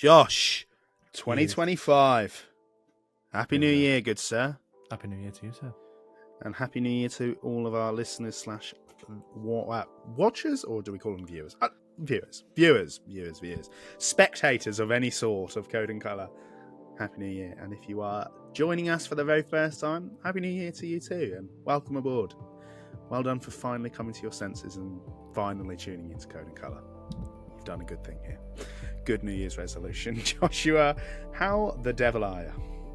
Josh, 2025. Happy New Yeah. Year, good sir. Happy New Year to you, sir. And Happy New Year to all of our listeners / watchers, or do we call them viewers? Viewers. Spectators of any sort of Code and Colour. Happy New Year. And if you are joining us for the very first time, Happy New Year to you too, and welcome aboard. Well done for finally coming to your senses and finally tuning into Code and Colour. You've done a good thing here. Good New Year's resolution. Joshua, how the devil are you?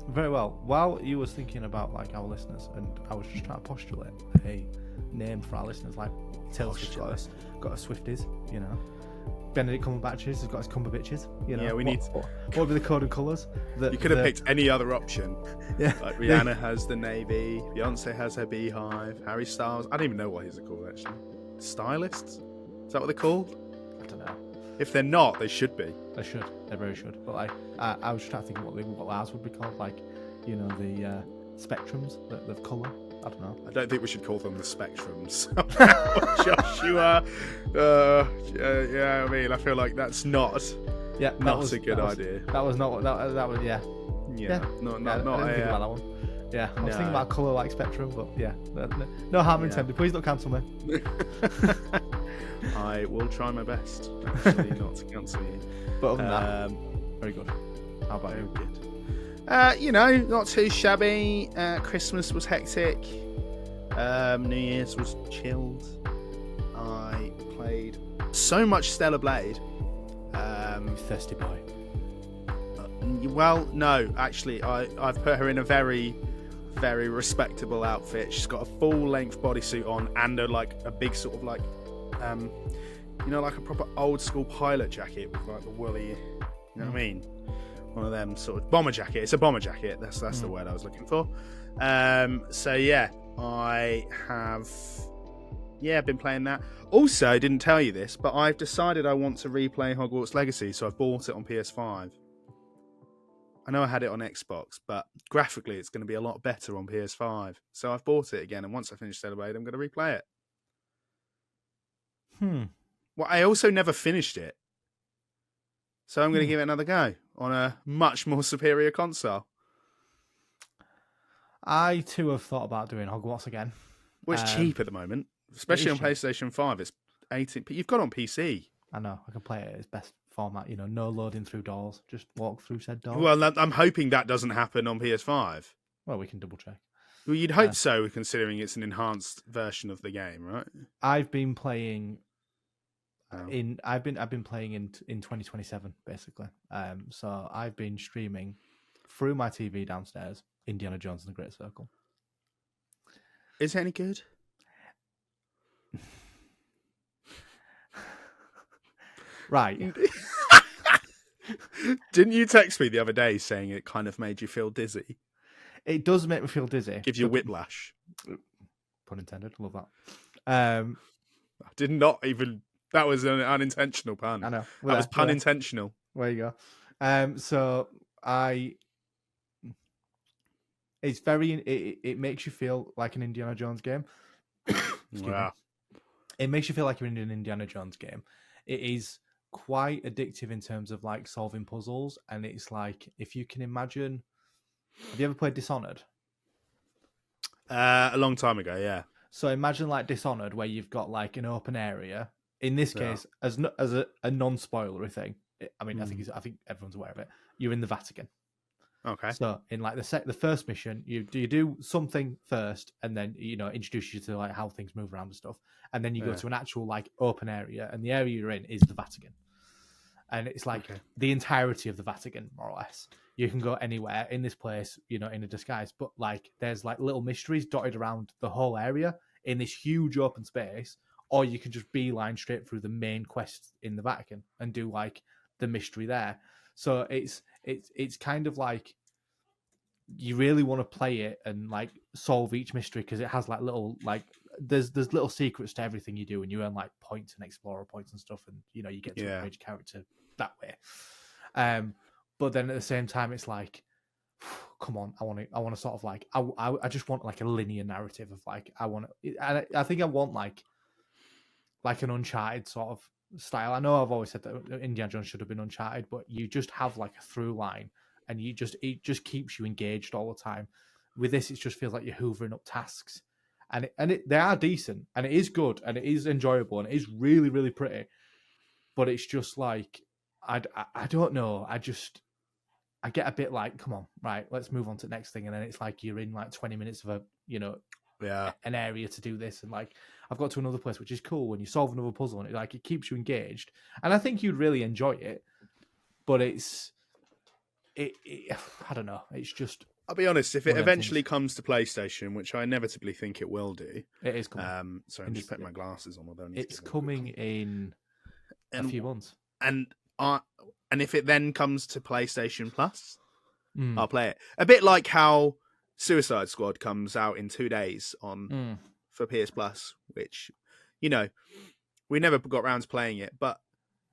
Very well. While you was thinking about like our listeners, and I was just trying to postulate a name for our listeners, like Taylor Swift got a Swifties, you know. Benedict Cumberbatch has got his Cumberbitches, you know. Yeah, what would be the Code and Colours? You could have picked any other option. Yeah. Like Rihanna has the Navy, Beyonce has her Beehive, Harry Styles. I don't even know what his are called actually. Stylists? Is that what they're called? I don't know. If they're not, they should be. They should. They very should. But like, I was trying to think what ours would be called. Like, you know, the spectrums of colour. I don't know. I don't think we should call them the spectrums. Joshua. Yeah, I mean, I feel like that's not. Yeah, that was a good idea. That was not what that was. Yeah. Yeah. Not I didn't think about that one. Yeah, I was thinking about colour like spectrum, but yeah, no harm intended. Please don't cancel me. I will try my best, actually, not to cancel you. But other than that, very good. How about you? Good. You know, not too shabby. Christmas was hectic. New Year's was chilled. I played so much Stellar Blade. Thirsty boy. Well, no, actually, I've put her in a very, very respectable outfit. She's got a full-length bodysuit on and a big sort of like, you know, like a proper old-school pilot jacket with like the woolly, you know what I mean? One of them sort of bomber jacket. It's a bomber jacket. That's the word I was looking for. So yeah, I have been playing that. Also, I didn't tell you this, but I've decided I want to replay Hogwarts Legacy, so I've bought it on PS5. I know I had it on Xbox, but graphically it's going to be a lot better on PS5. So I've bought it again, and once I finish Celebrate, I'm going to replay it. Well, I also never finished it. So I'm going to give it another go on a much more superior console. I too have thought about doing Hogwarts again. Well, it's cheap at the moment, especially on PlayStation 5. It's 18, but you've got it on PC. I know, I can play it in its best format, you know, no loading through doors, just walk through said doors. Well, I'm hoping that doesn't happen on PS5. Well, we can double check. Well, you'd hope so, considering it's an enhanced version of the game, right? I've been playing I've been playing in 2027 basically. So I've been streaming through my TV downstairs Indiana Jones and the Great Circle. Is it any good? Right. Didn't you text me the other day saying it kind of made you feel dizzy? It does make me feel dizzy. Give you whiplash. Pun intended. Love that. I did not even. That was an unintentional pun. I know. That was pun intentional. There you go. So it's very. It makes you feel like an Indiana Jones game. Wow. It makes you feel like you're in an Indiana Jones game. It is quite addictive in terms of like solving puzzles, and it's like if you can imagine. Have you ever played Dishonored? A long time ago, yeah. So imagine like Dishonored, where you've got like an open area. In this case, as a non-spoilery thing, I mean, I think everyone's aware of it. You're in the Vatican. Okay. So in like the first mission, you do something first, and then introduce you to like how things move around and stuff, and then you go to an actual like open area, and the area you're in is the Vatican, and it's like the entirety of the Vatican, more or less. You can go anywhere in this place, in a disguise, but like there's like little mysteries dotted around the whole area in this huge open space, or you can just beeline straight through the main quest in the Vatican and do like the mystery there. So it's kind of like you really want to play it and like solve each mystery because it has like little like there's little secrets to everything you do, and you earn like points and explorer points and stuff, and you get to upgrade your character that way. But then at the same time, it's like, come on, I want to sort of like I just want like a linear narrative of like I think I want like an Uncharted sort of style. I know I've always said that Indiana Jones should have been Uncharted, but you just have like a through line, and it just keeps you engaged all the time. With this, it just feels like you're hoovering up tasks, and they are decent, and it is good, and it is enjoyable, and it is really really pretty. But it's just like I don't know. I get a bit like, come on, right, let's move on to the next thing, and then it's like you're in like 20 minutes of an area to do this, and like I've got to another place, which is cool when you solve another puzzle, and it keeps you engaged, and I think you'd really enjoy it. But it I don't know. It's just. I'll be honest. If it eventually comes to PlayStation, which I inevitably think it will do, it is coming. Sorry, I'm just putting my glasses on. It's coming in a few months, and if it then comes to PlayStation Plus, I'll play it. A bit like how Suicide Squad comes out in 2 days for PS Plus, which, we never got around to playing it. But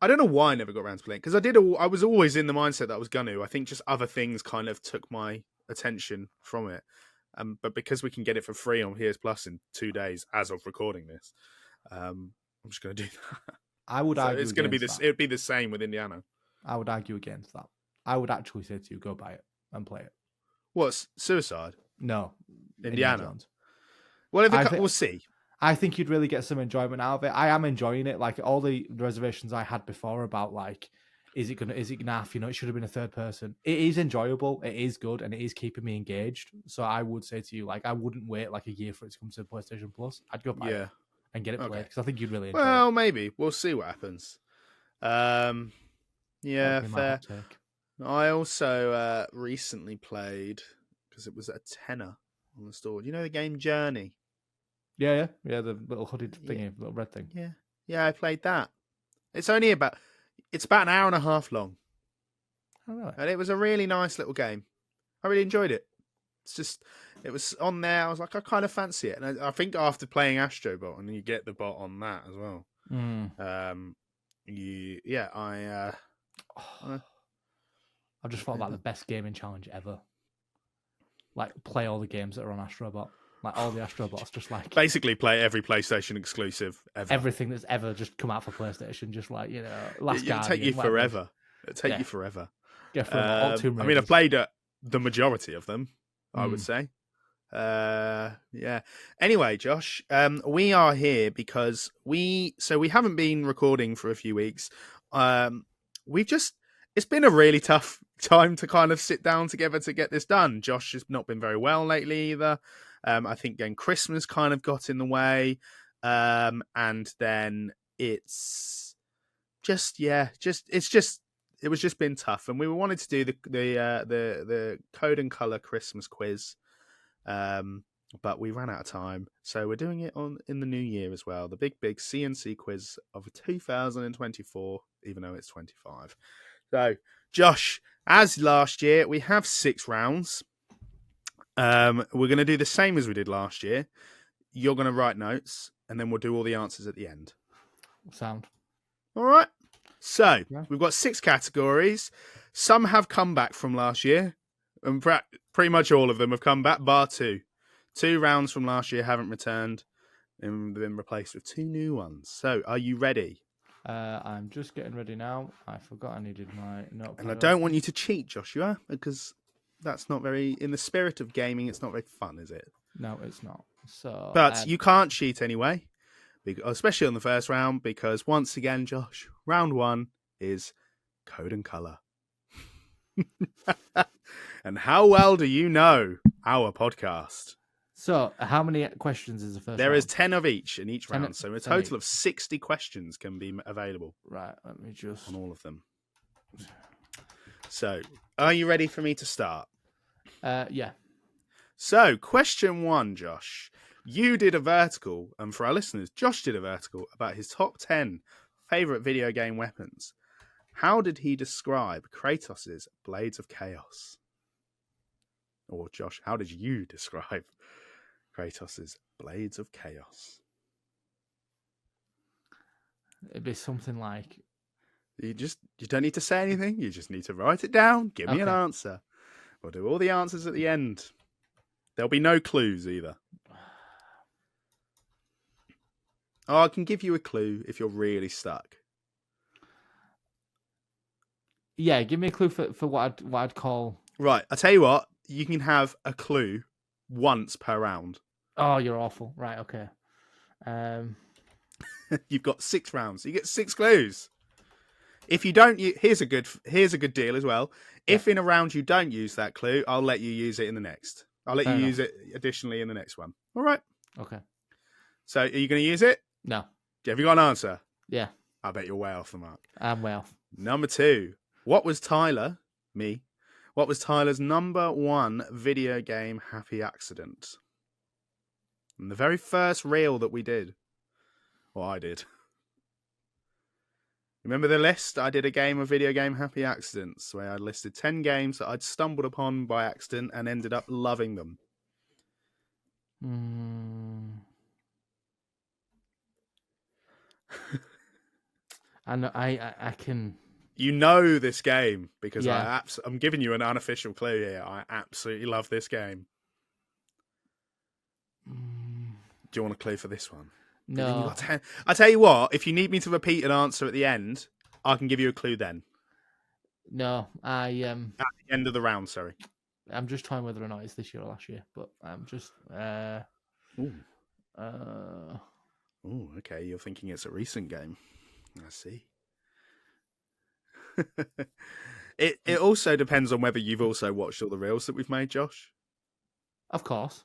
I don't know why I never got around to playing it, because I was always in the mindset that I was going to. I think just other things kind of took my attention from it. But because we can get it for free on PS Plus in 2 days as of recording this, I'm just going to do that. I would argue it's going to be this. It would be the same with Indiana. I would argue against that. I would actually say to you, go buy it and play it. What's Suicide? No, Indiana. Well, we'll see. I think you'd really get some enjoyment out of it. I am enjoying it. Like all the reservations I had before about like, is it gonna have, it should have been a third person. It is enjoyable. It is good, and it is keeping me engaged. So I would say to you, like, I wouldn't wait like a year for it to come to PlayStation Plus. I'd go buy it and get it played, because I think you'd really enjoy it. Well, maybe we'll see what happens. Yeah, fair. I also recently played, because it was a tenner on the store. Do you know the game Journey? Yeah, the little hooded thingy, little red thing. Yeah, I played that. It's about an hour and a half long. Oh, really? And it was a really nice little game. I really enjoyed it. It was on there. I was like, I kind of fancy it. And I think after playing Astrobot, and you get the bot on that as well. I've just thought about the best gaming challenge ever. Like, play all the games that are on Astrobot. Like, all the Astrobots, just like... Basically, play every PlayStation exclusive ever. Everything that's ever just come out for PlayStation, just like, Last Guardian. It'll take you forever. It'll take you forever. Get through all Tomb Raiders. I mean, I've played the majority of them, I would say. Yeah. Anyway, Josh, we are here because we haven't been recording for a few weeks. It's been a really tough time to kind of sit down together to get this done. Josh has not been very well lately either. I think then Christmas kind of got in the way. And then it was just been tough. And we wanted to do the Code and Color Christmas quiz. But we ran out of time, so we're doing it in the new year as well. The Big CNC Quiz of 2024, even though it's 25. So, Josh, as last year, we have 6 rounds. We're going to do the same as we did last year. You're going to write notes, and then we'll do all the answers at the end. Sound. All right. So, we've got 6 categories. Some have come back from last year, and pretty much all of them have come back, bar 2. 2 rounds from last year haven't returned and been replaced with 2 new ones. So, are you ready? I'm just getting ready now. I forgot I needed my notepad. And I don't want you to cheat, Joshua, because that's not very... In the spirit of gaming, it's not very fun, is it? No, it's not. But you can't cheat anyway, especially on the first round, because once again, Josh, round 1 is Code and Color. And how well do you know our podcast? So, how many questions is the first round? There is 10 of each in each round, so a total of 60 questions can be available. Right, let me just... On all of them. So, are you ready for me to start? Yeah. So, question 1, Josh. You did a vertical, and for our listeners, Josh did a vertical about his top 10 favourite video game weapons. How did he describe Kratos' Blades of Chaos? Or, Josh, how did you describe Kratos' Blades of Chaos? It'd be something like... You don't need to say anything. You just need to write it down. Give me an answer. We'll do all the answers at the end. There'll be no clues either. Oh, I can give you a clue if you're really stuck. Yeah, give me a clue for what I'd call. Right, I tell you what. You can have a clue once per round. Oh, you're awful. Right. Okay. You've got 6 rounds. You get 6 clues. If you don't, here's a good deal as well. If in a round you don't use that clue, I'll let you use it in the next. I'll let Fair you enough. use it additionally in the next one. All right. Okay. So, are you going to use it? No. Have you got an answer? Yeah. I bet you're way off the mark. I'm way off. Number 2. What was Tyler's number 1 video game happy accident? And the very first reel that we did. Well, I did. Remember the list? I did a game of video game happy accidents where I listed 10 games that I'd stumbled upon by accident and ended up loving them. And I can. You know this game because Yeah. I'm giving you an unofficial clue here. I absolutely love this game. Do you want a clue for this one? No. I tell you what, if you need me to repeat an answer at the end, I can give you a clue then. No. At the end of the round, sorry. I'm just trying whether or not it's this year or last year, but I'm just. Okay. You're thinking it's a recent game. I see. It also depends on whether you've also watched all the reels that we've made, Josh. Of course.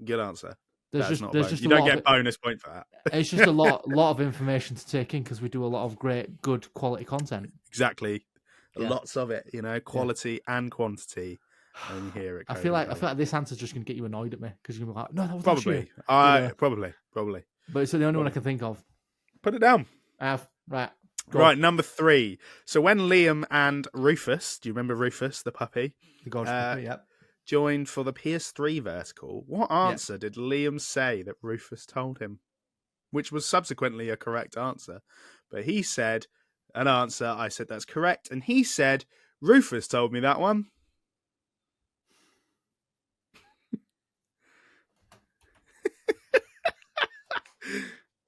Good answer. There's just you don't get a bonus point for that. It's just a lot of information to take in because we do a lot of good quality content. Exactly. Yeah. Lots of it, quality and quantity. And you hear it. I feel like this answer's just gonna get you annoyed at me because you're gonna be like, no, that was probably. Probably. But it's the only one I can think of. Put it down. I have right. Right, number 3. So when Liam and Rufus, do you remember Rufus, the puppy? The Ghost puppy, yep. Joined for the PS3 vertical, what answer did Liam say that Rufus told him? Which was subsequently a correct answer. But he said an answer, I said that's correct, and he said, Rufus told me that one.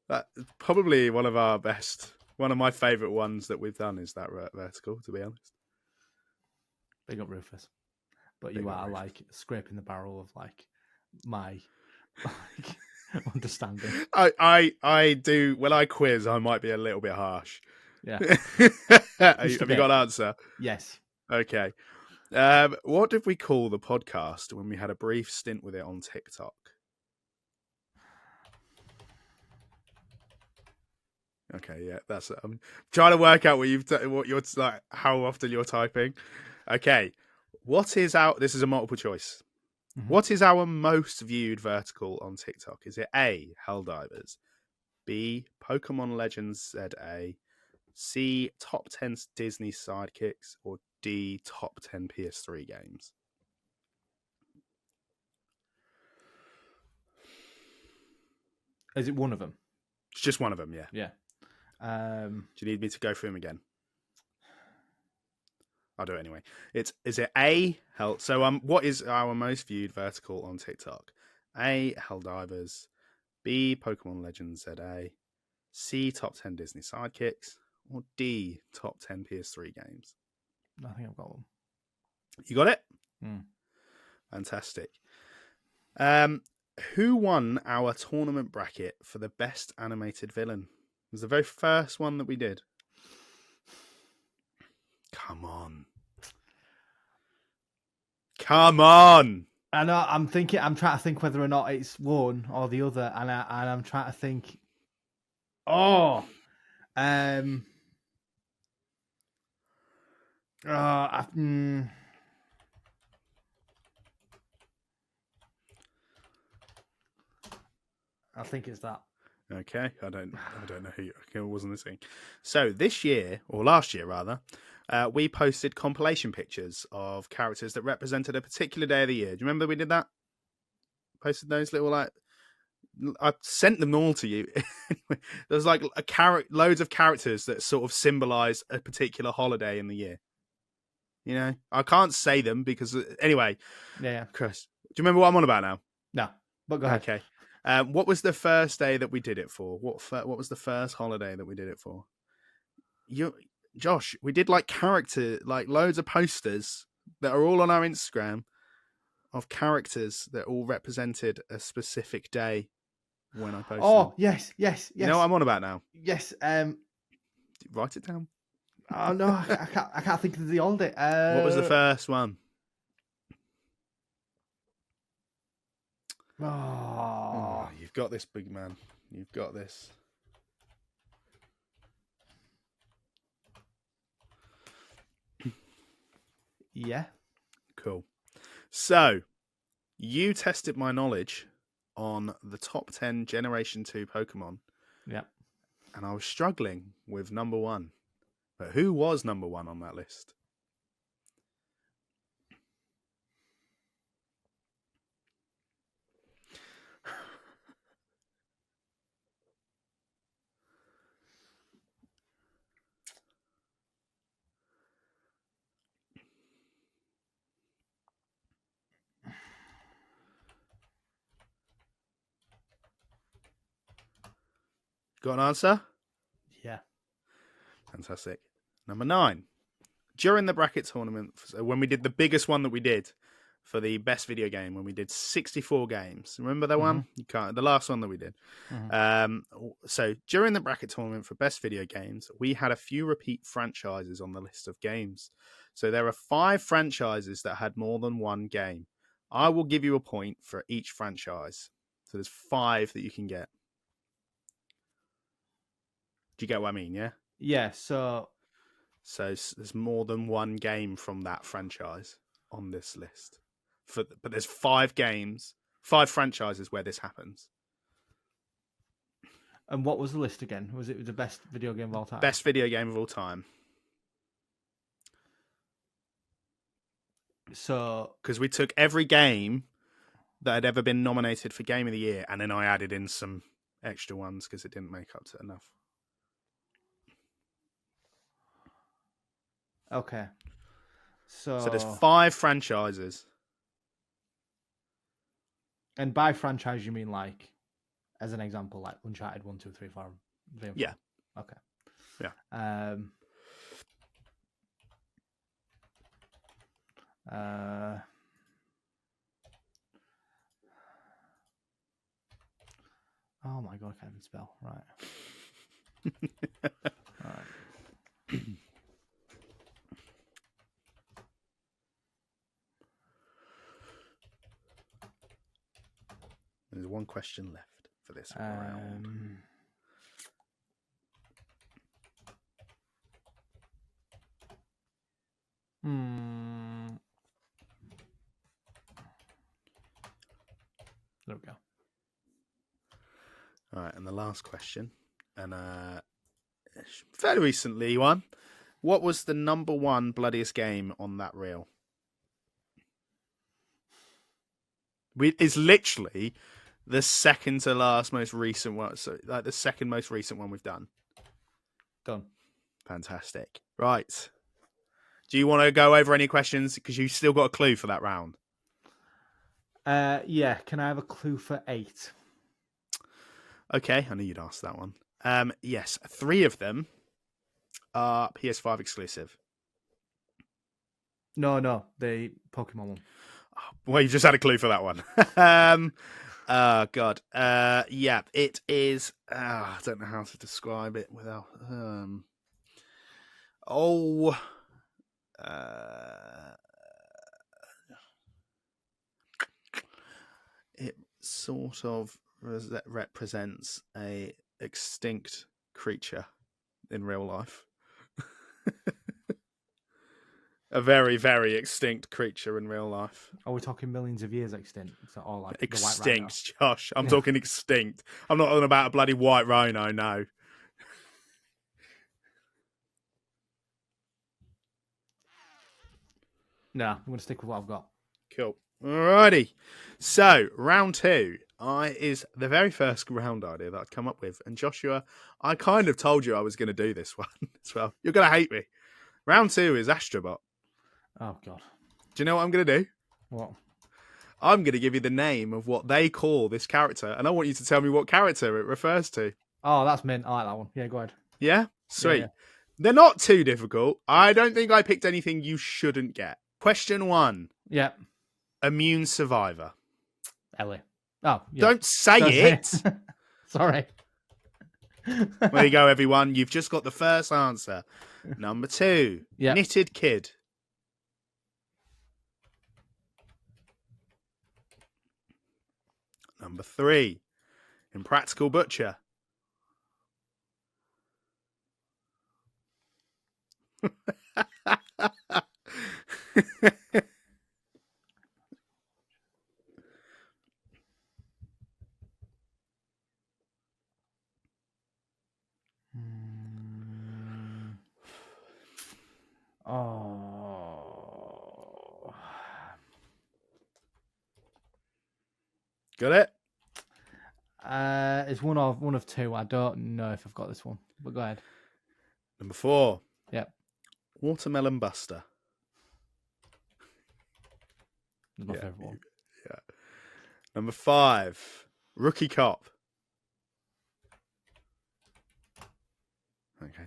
That's probably one of my favourite ones that we've done is that vertical, to be honest. Big up Rufus. But you are like scraping the barrel of like my understanding. I do when I quiz, I might be a little bit harsh. Yeah. Have you got an answer? Yes. Okay. What did we call the podcast when we had a brief stint with it on TikTok? Okay, yeah, that's it. I'm trying to work out what you're like, how often you're typing. Okay, this is a multiple choice. Mm-hmm. What is our most viewed vertical on TikTok? Is it A, Helldivers, B, Pokemon Legends ZA, C, top 10 Disney sidekicks, or D, top 10 PS3 games? Is it one of them? It's just one of them, yeah. Yeah. Do you need me to go through them again? I'll do it anyway. Is it A, what is our most viewed vertical on TikTok? A, Helldivers, B, Pokemon Legends ZA, C, top 10 Disney sidekicks, or D, top 10 PS3 games? I think I've got one. You got it? Mm. Fantastic. Who won our tournament bracket for the best animated villain? It was the very first one that we did. Come on. I know. I'm trying to think whether or not it's one or the other, and I'm trying to think. I think it's that. Okay, I don't know who wasn't listening. So this year, or last year rather, we posted compilation pictures of characters that represented a particular day of the year. Do you remember we did that? Posted those little I sent them all to you. There's like loads of characters that sort of symbolise a particular holiday in the year. You know, I can't say them because anyway. Yeah. Chris, do you remember what I'm on about now? No, but go ahead. Okay. What was the first day that we did it for? What was the first holiday that we did it for? Josh, we did like loads of posters that are all on our Instagram of characters that all represented a specific day when I posted Oh, them. yes. You know what I'm on about now? Yes. Write it down. Oh no, I can't think of the holiday. What was the first one? Oh, You've got this, big man. You've got this. yeah. Cool. So, you tested my knowledge on the top 10 Generation 2 Pokemon. Yeah. And I was struggling with number 1. But who was number 1 on that list? Got an answer? Yeah. Fantastic. Number 9. During the bracket tournament, so when we did the biggest one that we did for the best video game, when we did 64 games. Remember that one? You can't. The last one that we did. So during the bracket tournament for best video games, we had a few repeat franchises on the list of games. So there are 5 franchises that had more than one game. I will give you a point for each franchise. So there's 5 that you can get. Do you get what I mean? Yeah. Yeah. So there's more than one game from that franchise on this list. But there's 5 games, 5 franchises where this happens. And what was the list again? Was it the best video game of all time? Best video game of all time. So because we took every game that had ever been nominated for Game of the Year, and then I added in some extra ones because it didn't make up to enough. Okay. So there's 5 franchises. And by franchise, you mean like, as an example, like Uncharted 1, 2, 3, 4. Yeah. Okay. Yeah. Oh my god, I can't even spell. Right. Right. There's one question left for this round. There we go. All right, and the last question, and fairly recently one. What was the number 1 bloodiest game on that reel? It's literally the second to last most recent one. So, like the second most recent one we've done. Done. Fantastic. Right. Do you want to go over any questions? Because you've still got a clue for that round. Yeah. Can I have a clue for 8? Okay, I knew you'd ask that one. Yes, 3 of them are PS5 exclusive. No, the Pokemon one. Well, you just had a clue for that one. Oh, God. Yeah, it is... I don't know how to describe it without... it sort of represents a extinct creature in real life. A very, very extinct creature in real life. Are we talking millions of years extinct? So, or like extinct, Josh. I'm talking extinct. I'm not talking about a bloody white rhino, no. No, I'm going to stick with what I've got. Cool. Alrighty. So, round 2 is the very first round idea that I'd come up with. And Joshua, I kind of told you I was going to do this one as well. You're going to hate me. Round 2 is Astrobot. Oh, God. Do you know what I'm going to do? What? I'm going to give you the name of what they call this character, and I want you to tell me what character it refers to. Oh, that's mint. I like that one. Yeah, go ahead. Yeah? Sweet. Yeah. They're not too difficult. I don't think I picked anything you shouldn't get. Question 1. Yeah. Immune survivor. Ellie. Oh, yeah. Don't say it. Sorry. There you go, everyone. You've just got the first answer. Number 2. Yep. Knitted kid. Number 3. Impractical butcher. Oh. Got it? It's one of two. I don't know if I've got this one, but go ahead. Number 4. Yep. Watermelon buster. That's my favorite one. Yeah. Number 5. Rookie cop. Okay.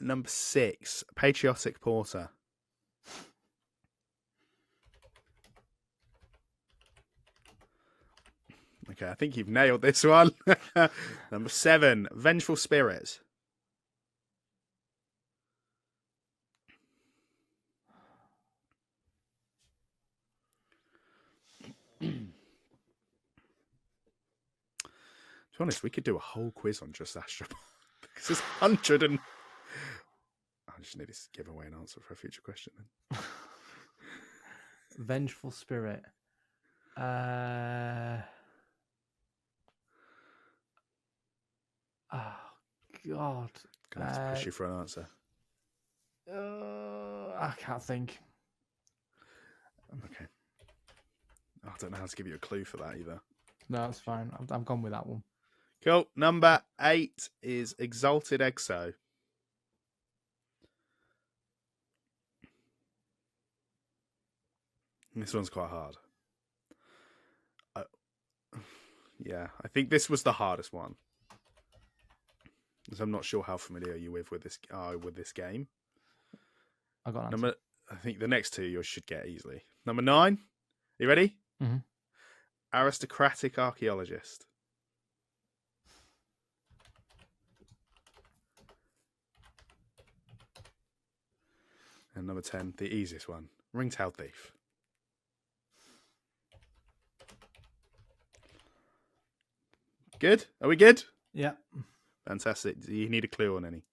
Number 6. Patriotic porter. Okay, I think you've nailed this one. Number 7. Vengeful spirit. To be honest, we could do a whole quiz on just Astro Bot. Because there's 100 and... I just need to give away an answer for a future question then. Vengeful spirit. Oh, God. Gonna have to push you for an answer. I can't think. Okay. I don't know how to give you a clue for that either. No, that's fine. I'm gone with that one. Cool. Number 8 is Exalted Exo. This one's quite hard. Yeah, I think this was the hardest one. Because I'm not sure how familiar you with this game. I got an answer. I think the next two you should get easily. Number 9. You ready? Mm-hmm. Aristocratic archaeologist. And number 10, the easiest one, ringtail thief. Good? Are we good? Yeah. Fantastic. Do you need a clue on any?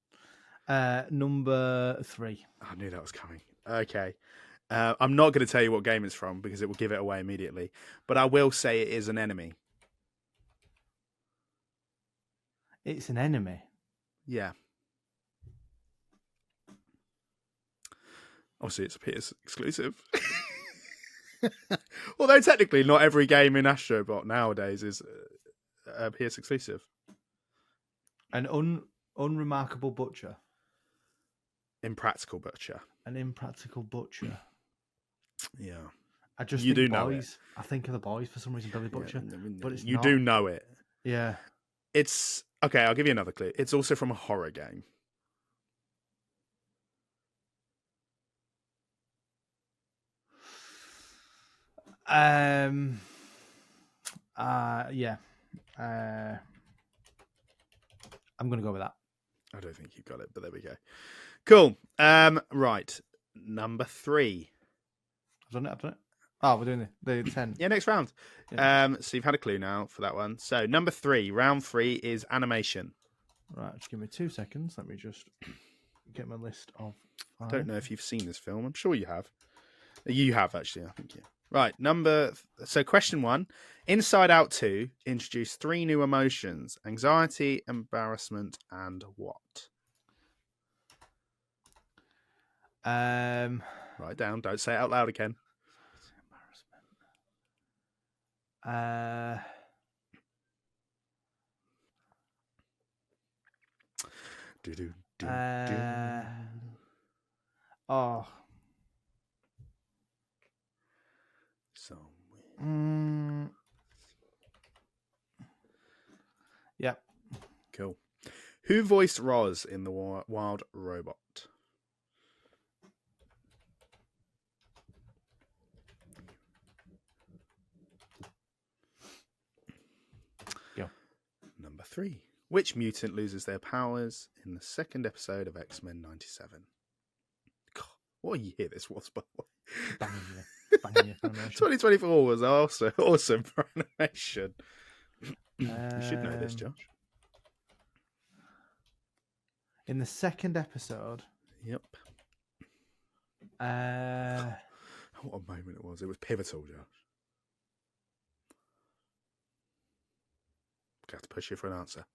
Number 3. I knew that was coming. Okay. I'm not going to tell you what game it's from because it will give it away immediately. But I will say it is an enemy. It's an enemy? Yeah. Obviously, it's a PS exclusive. Although technically not every game in Astrobot nowadays is a PS exclusive. An unremarkable butcher. Impractical butcher. An impractical butcher. Yeah. I just you think do boys. know it. I think of the boys for some reason, Billy Butcher. Yeah, but it's you not. do know it. Yeah. It's okay. I'll give you another clue. It's also from a horror game. Yeah. I'm gonna go with that. I don't think you got it, but there we go. Cool. Right. Number 3. I've done it. Oh, we're doing the 10. Yeah, next round. Yeah. So you've had a clue now for that one. So number 3, round 3 is animation. Right, just give me 2 seconds. Let me just get my list of 5. I don't know if you've seen this film. I'm sure you have. You have, actually. I think, yeah. Right, so question 1. Inside Out 2 introduced 3 new emotions: anxiety, embarrassment, and what? Write it down. Don't say it out loud again. Oh. Yeah. Cool. Who voiced Roz in The Wild Robot? Go. Number 3. Which mutant loses their powers in the second episode of X-Men 97? God, what a year this was, by the way. Banging year for animation. 2024 was also awesome for animation. You should know this, Josh. In the second episode. Yep. What a moment it was. It was pivotal, Josh. I have to push you for an answer.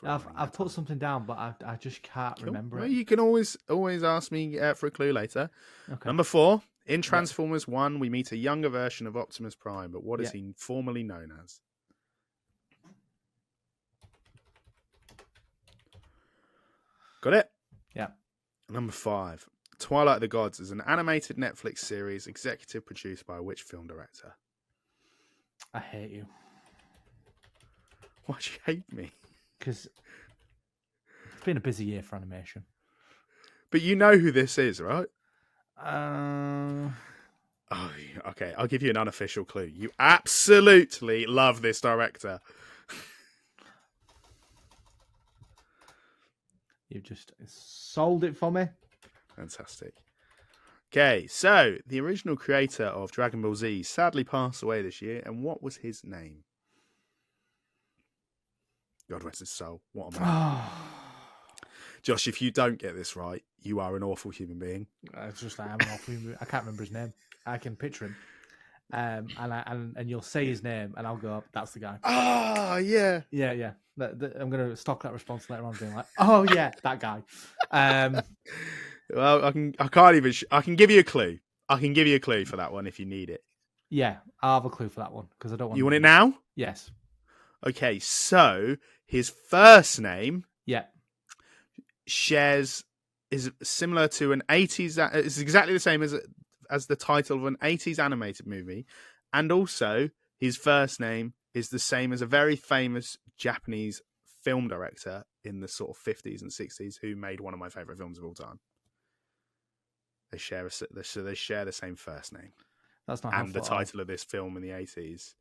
I've put something down, but I just can't remember it. You can always ask me for a clue later. Okay. Number 4. In Transformers 1, we meet a younger version of Optimus Prime, but what is he formerly known as? Got it? Yeah. Number 5. Twilight of the Gods is an animated Netflix series executive produced by which film director? I hate you. Why do you hate me? Because it's been a busy year for animation. But you know who this is, right? Uh, Oh, okay. I'll give you an unofficial clue. You absolutely love this director. You just sold it for me. Fantastic. Okay, so the original creator of Dragon Ball Z sadly passed away this year, and what was his name? God rest his soul. What a man. Josh, if you don't get this right, you are an awful human being. It's just I am an awful human. I can't remember his name. I can picture him, and you'll say his name, and I'll go, "That's the guy." Ah, yeah. Yeah. I'm going to stock that response later on, being like, "Oh yeah, that guy." Well, I can't even. I can give you a clue. I can give you a clue for that one if you need it. Yeah, I'll have a clue for that one because I don't want. You want it now? Yes. Okay, so his first name, is similar to an 80s. It's exactly the same as the title of an 80s animated movie, and also his first name is the same as a very famous Japanese film director in the sort of 50s and 60s who made one of my favorite films of all time. They share the same first name. That's not and the title of this film in the 80s,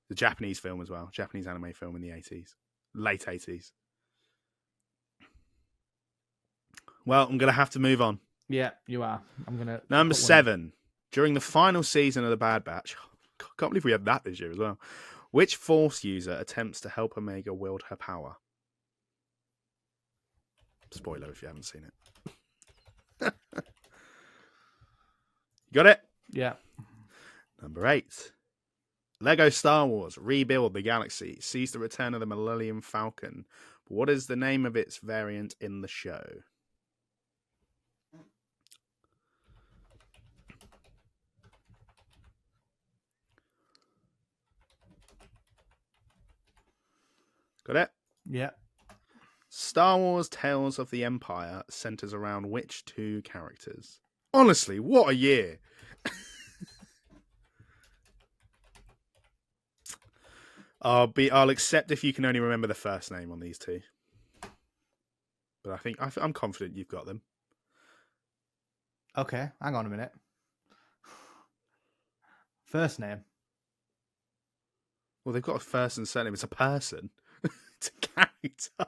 the Japanese film as well, Japanese anime film in the 80s, late 80s. Well, I'm going to have to move on. Yeah, you are. I'm going to... Number 7. During the final season of The Bad Batch, I can't believe we had that this year as well, which Force user attempts to help Omega wield her power? Spoiler if you haven't seen it. Got it? Yeah. Number 8. Lego Star Wars Rebuild the Galaxy sees the return of the Millennium Falcon. What is the name of its variant in the show? Got it? Yeah. Star Wars Tales of the Empire centers around which 2 characters? Honestly, what a year! I'll accept if you can only remember the first name on these 2. But I'm confident you've got them. Okay, hang on a minute. First name. Well, they've got a first and surname. It's a person. It's a character.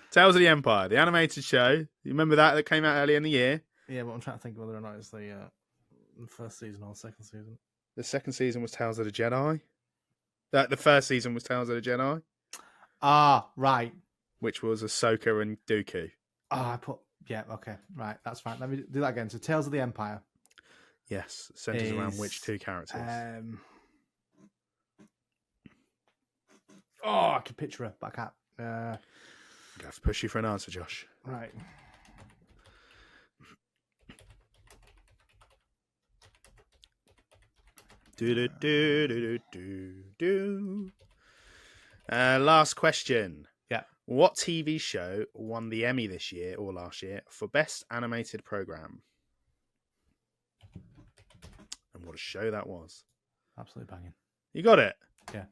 Tales of the Empire, the animated show. You remember that came out earlier in the year? Yeah, but I'm trying to think whether or not it's the first season or the second season. The second season was Tales of the Jedi. The first season was Tales of the Jedi. Ah, right. Which was Ahsoka and Dooku. Yeah, okay, right, that's fine. Let me do that again. So Tales of the Empire. Yes, centers around which 2 characters? I can picture her, but I can't. I have to push you for an answer, Josh. Right. Last question. Yeah. What TV show won the Emmy this year or last year for Best Animated Program? And what a show that was. Absolutely banging. You got it? Yeah.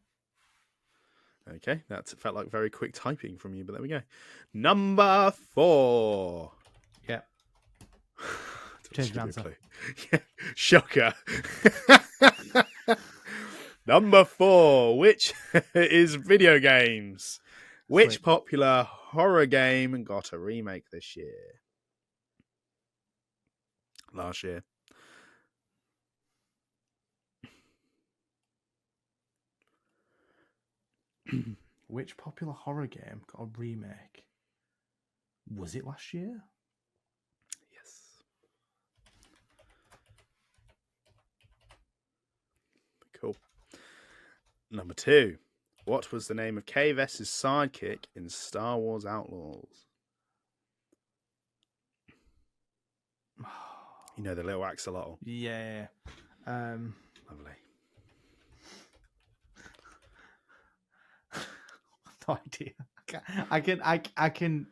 Okay, that felt like very quick typing from you, but there we go. Number 4. Yeah. Change my answer. Yeah. Shocker. Number 4, which is video games. Which Sweet. popular horror game got a remake this year? Last year. Which popular horror game got a remake? Was it last year? Yes. Cool. Number 2. What was the name of K-Vess's sidekick in Star Wars Outlaws? You know, the little axolotl. Yeah. Lovely. No idea. I can.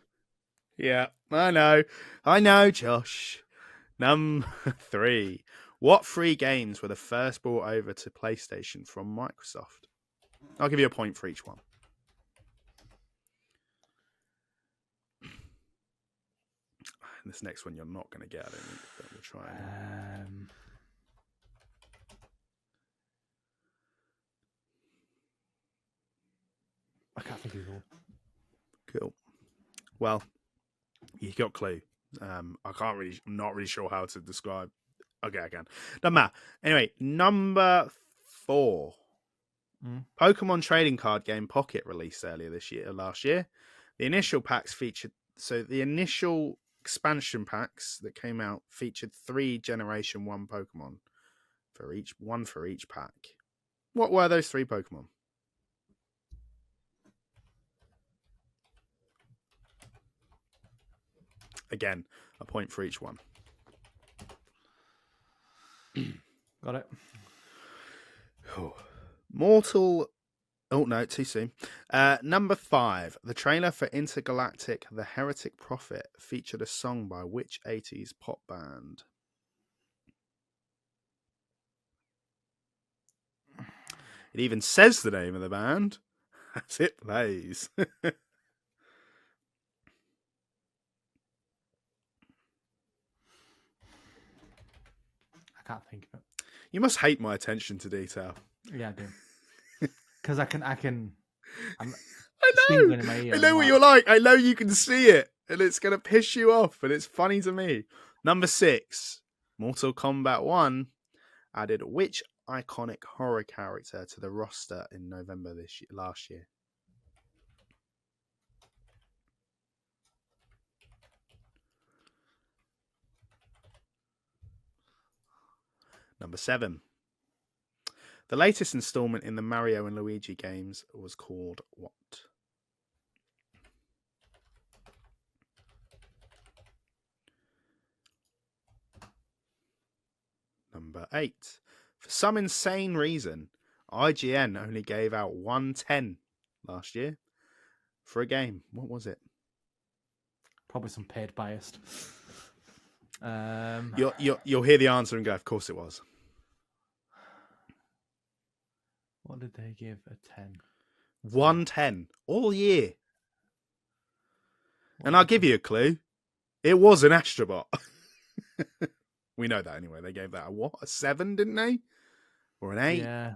Yeah, I know, Josh. Number 3. What 3 games were the first brought over to PlayStation from Microsoft? I'll give you a point for each one. This next one you're not going to get, I don't think, but we'll try it. I can't think of one. Cool. Well, you got a clue. I'm not really sure how to describe. Okay, I can. Doesn't matter. Anyway, number 4. Pokemon trading card game Pocket released last year. The initial packs featured. So the initial expansion packs that came out featured 3 Generation 1 Pokemon one for each pack. What were those 3 Pokemon? Again, a point for each one. Got it. Mortal. Oh, no, too soon. Number 5. The trailer for Intergalactic The Heretic Prophet featured a song by which 80s pop band? It even says the name of the band as it plays. I can't think of it. You must hate my attention to detail. Yeah, I do. Because I can. I know what you're like. I know you can see it, and it's going to piss you off, and it's funny to me. Number 6, Mortal Kombat 1 added which iconic horror character to the roster in November last year? Number 7. The latest installment in the Mario and Luigi games was called what? Number 8. For some insane reason, IGN only gave out 110 last year for a game. What was it? Probably some paid biased. You'll hear the answer and go, of course it was. What did they give a 10? 110 all year. And I'll give you a clue. It was an Astrobot. We know that anyway. They gave that a 7, didn't they? Or an 8? Yeah.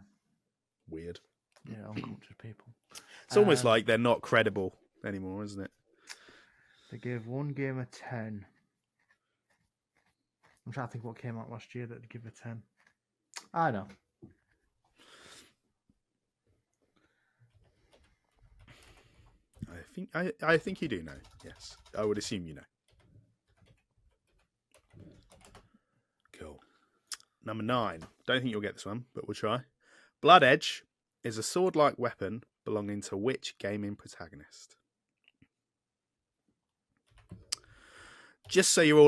Weird. Yeah, uncultured people. It's almost like they're not credible anymore, isn't it? They gave one game a 10. I'm trying to think what came out last year that would give a 10. I know. I think you do know. Yes, I would assume you know. Cool. Number 9. Don't think you'll get this one, but we'll try. Blood Edge is a sword-like weapon belonging to which gaming protagonist? Just so you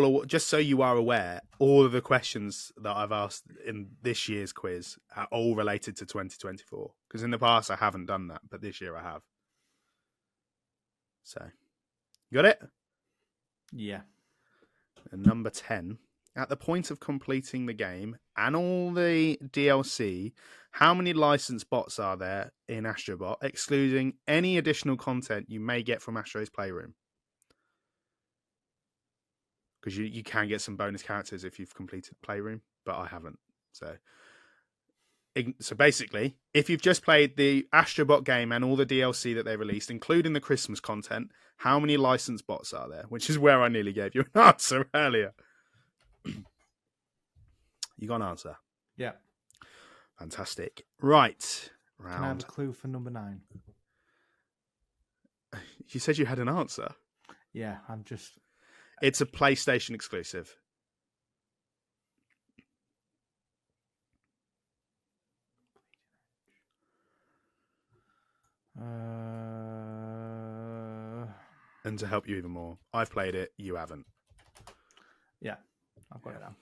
are aware, all of the questions that I've asked in this year's quiz are all related to 2024. Because in the past I haven't done that, but this year I have. So, got it? Yeah. And number 10. at the point of completing the game and all the DLC, how many licensed bots are there in Astrobot, excluding any additional content you may get from Astro's Playroom? Because you can get some bonus characters if you've completed Playroom, but I haven't. So basically, if you've just played the Astrobot game and all the DLC that they released, including the Christmas content, how many licensed bots are there? Which is where I nearly gave you an answer earlier. You got an answer? Yeah. Fantastic. Right. Round. Can I have a clue for number 9? You said you had an answer. Yeah, I'm just... It's a PlayStation exclusive. And to help you even more, I've played it, you haven't. Yeah, I've got it now.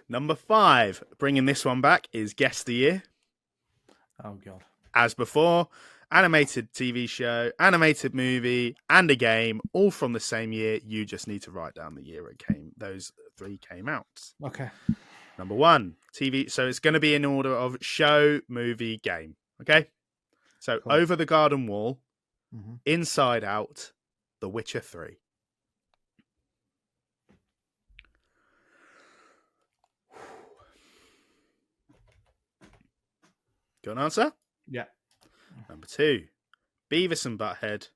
Number 5, bringing this one back, is Guess the Year. Oh, God. As before, animated TV show, animated movie, and a game, all from the same year. You just need to write down the year it came. Those 3 came out. Okay. Number 1, TV. So it's going to be in order of show, movie, game. Okay? So Cool. Over the Garden Wall, Mm-hmm. Inside Out, The Witcher 3. Got an answer? Yeah. Number 2, Beavis and Butthead,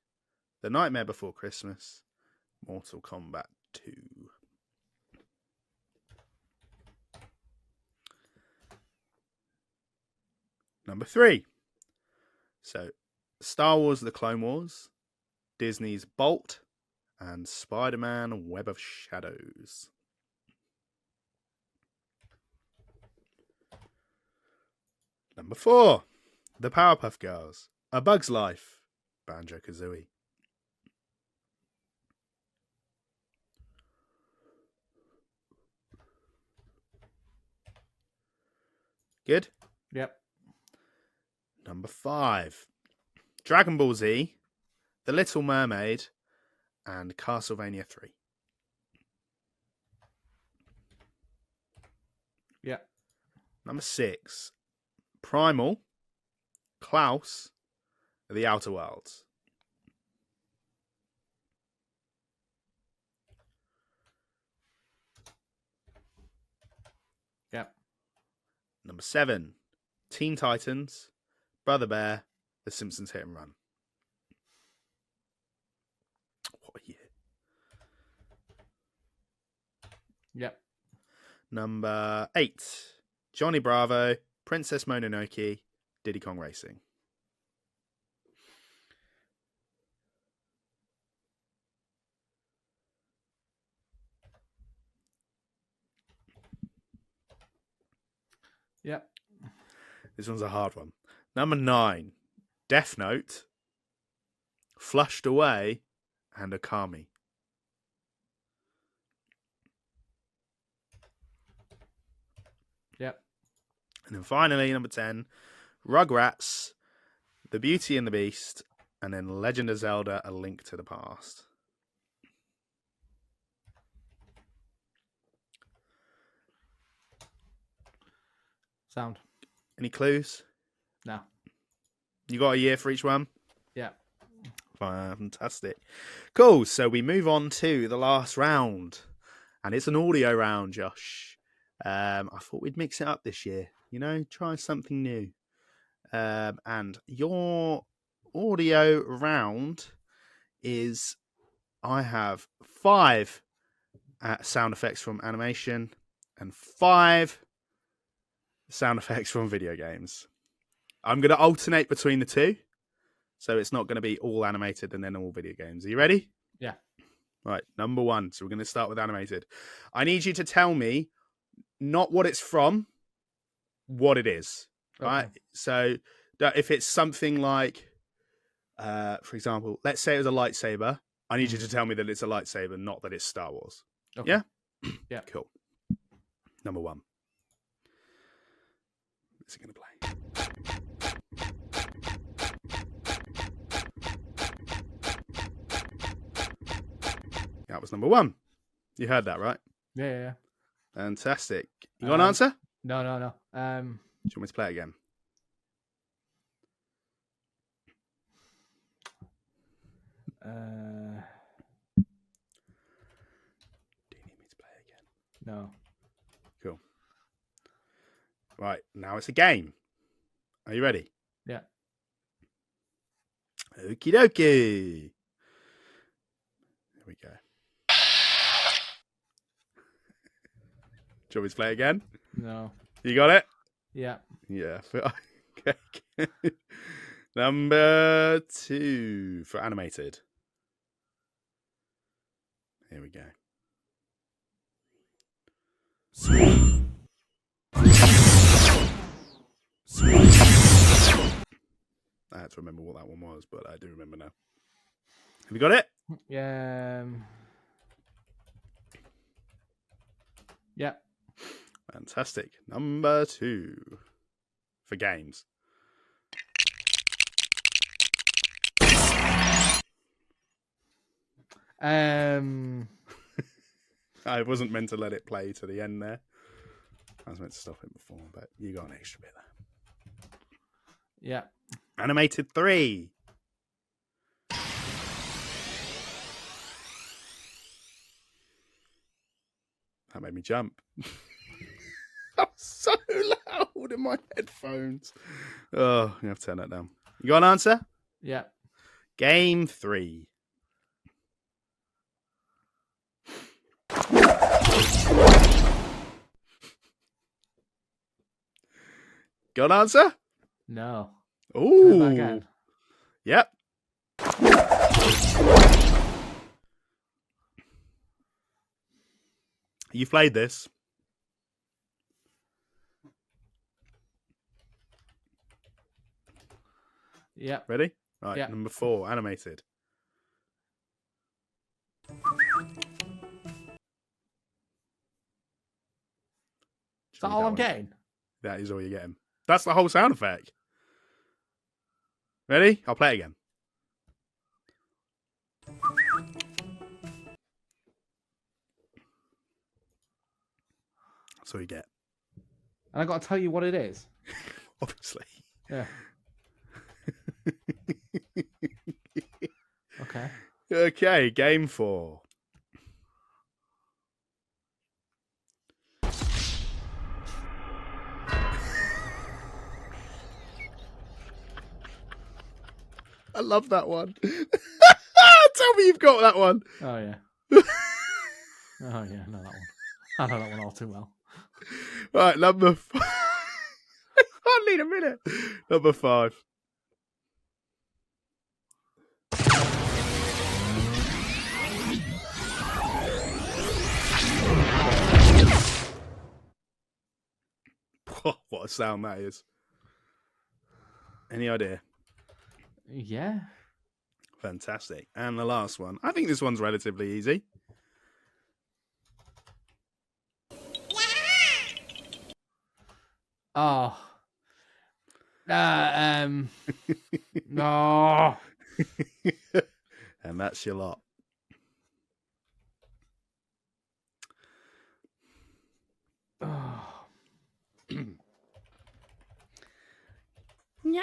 The Nightmare Before Christmas, Mortal Kombat 2. Number 3, so Star Wars The Clone Wars, Disney's Bolt, and Spider-Man Web of Shadows. Number 4, The Powerpuff Girls, A Bug's Life, Banjo-Kazooie. Good? Yep. Number 5, Dragon Ball Z, The Little Mermaid, and Castlevania 3. Yep. Number 6, Primal, Klaus, The Outer Worlds. Yep. Number 7, Teen Titans, Brother Bear, The Simpsons Hit and Run. What a year. Yep. Number 8, Johnny Bravo, Princess Mononoke, Diddy Kong Racing. Yep. This one's a hard one. Number 9, Death Note, Flushed Away, and Okami. Yep. And then finally, number 10, Rugrats, The Beauty and the Beast, and then Legend of Zelda, A Link to the Past. Sound. Any clues? No. You got a year for each one? Yeah. Fantastic. Cool. So we move on to the last round. And it's an audio round, Josh. I thought we'd mix it up this year. You know, try something new. And your audio round is, I have 5 sound effects from animation and 5 sound effects from video games. I'm going to alternate between the 2. So it's not going to be all animated and then all video games. Are you ready? Yeah. Right, number 1. So we're going to start with animated. I need you to tell me not what it's from, what it is. Okay. Right? So if it's something like, for example, let's say it was a lightsaber. I need you to tell me that it's a lightsaber, not that it's Star Wars. Okay. Yeah? Yeah. Cool. Number 1. Is it going to play? That was number 1. You heard that, right? Yeah. Fantastic. You got an answer? No. Do you want me to play it again? Do you need me to play it again? No. Cool. Right, now it's a game. Are you ready? Yeah. Okie dokie. Here we go. Do you want me to play it again? No. You got it? Yeah. Yeah. Okay. Number 2 for animated. Here we go. I had to remember what that one was, but I do remember now. Have you got it? Yeah. Yeah. Fantastic. Number 2 for games. I wasn't meant to let it play to the end there. I was meant to stop it before, but you got an extra bit there. Yeah. Animated 3. That made me jump. I'm so loud in my headphones. Oh, you have to turn that down. You got an answer? Yeah. Game 3. Got an answer? No. Ooh. Again. Yep. You've played this. Yeah. Ready? Right, Yeah. number 4, animated. Is that all I'm getting? That is all you're getting. That's the whole sound effect. Ready? I'll play it again. That's all you get. And I got to tell you what it is. Obviously. Yeah. Okay. Okay, game 4. I love that one. Tell me you've got that one. Oh, yeah. Oh, yeah, I know that one. I know that one all too well. Right, number 5. I need a minute. Number 5. What a sound that is. Any idea? Yeah. Fantastic. And the last one. I think this one's relatively easy. Oh. No. And that's your lot. Oh. Yeah.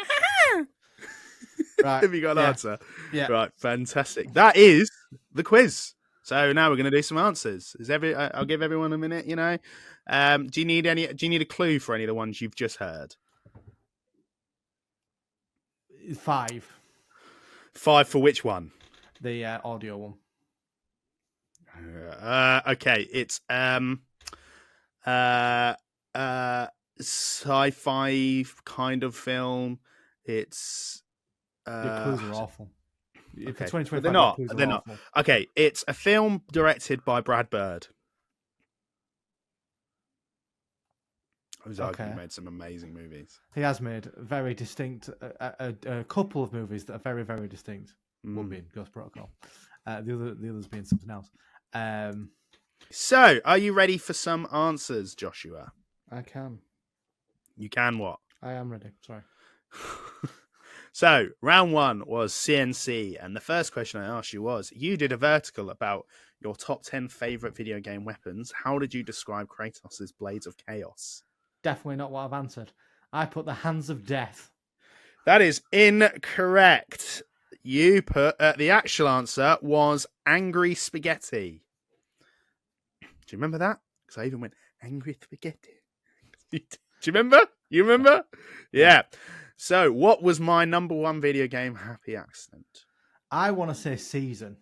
Right. Have you got an answer? Yeah. Right. Fantastic. That is the quiz. So now we're going to do some answers. I'll give everyone a minute. Do you need a clue for any of the ones you've just heard? 5. 5 for which one? The audio one. Okay. It's sci-fi kind of film. It's The clues are awful. Okay. For 2025, They're not. clues are They're not. awful. Okay, it's a film directed by Brad Bird. Who's arguably made some amazing movies. He has made very distinct, a couple of movies that are very, very distinct. One being Ghost Protocol, the others being something else. So, are you ready for some answers, Joshua? I can. You can what? I am ready. Sorry. So, round 1 was CNC, and the first question I asked you was, you did a vertical about your top 10 favorite video game weapons, how did you describe Kratos' Blades of Chaos? Definitely not what I've answered. I put the Hands of Death. That is incorrect. You put the actual answer was Angry Spaghetti. Do you remember that? Because I even went Angry Spaghetti. Do you remember? You remember? Yeah. So, what was my number one video game happy accident? I want to say Season.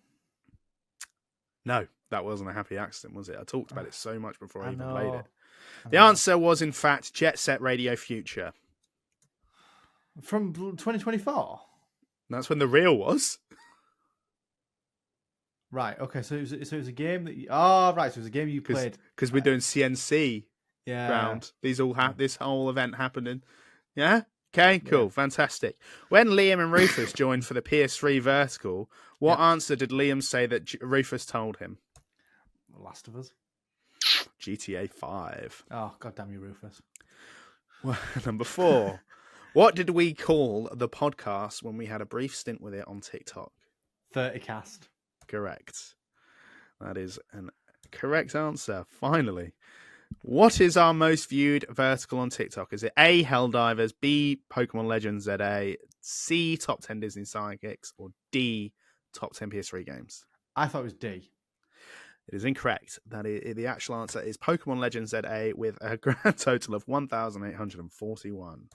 No, that wasn't a happy accident, was it? I talked about it so much before I even played it. I The know. answer was, in fact, Jet Set Radio Future. From 2024? That's when the real was. Right, okay, so it was a game that you... Oh, right, so it was a game you played. Because we're doing CNC round. This whole event happening. Yeah? Okay, cool, fantastic. When Liam and Rufus joined for the PS3 Vertical, what answer did Liam say that Rufus told him? The Last of Us. GTA 5. Oh, goddamn you, Rufus. Well, number 4. What did we call the podcast when we had a brief stint with it on TikTok? 30 Cast. Correct. That is an correct answer, finally. What is our most viewed vertical on TikTok? Is it A, Helldivers, B, Pokemon Legends ZA, C, Top 10 Disney Sidekicks, or D, Top 10 PS3 games? I thought it was D. It is incorrect. The actual answer is Pokemon Legends ZA with a grand total of 1,841.